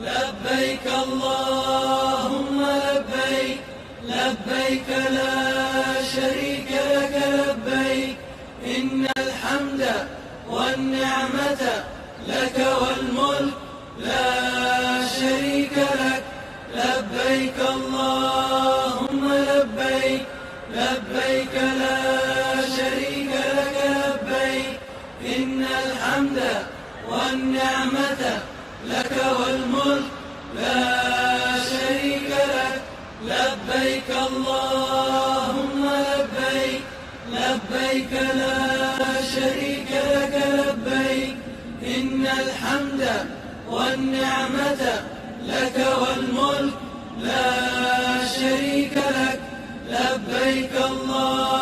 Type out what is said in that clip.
لبيك اللهم لبيك، لبيك لا شريك لك لبيك، إن الحمد والنعمة لك والملك لا شريك لك. لبيك اللهم لبيك، لبيك لا شريك لك لبيك، إن الحمد والنعمة لك والملك لا شريك لك. لبيك اللهم لبيك، لبيك لا شريك لك لبيك، إن الحمد والنعمة لك والملك لا شريك لك. لبيك اللهم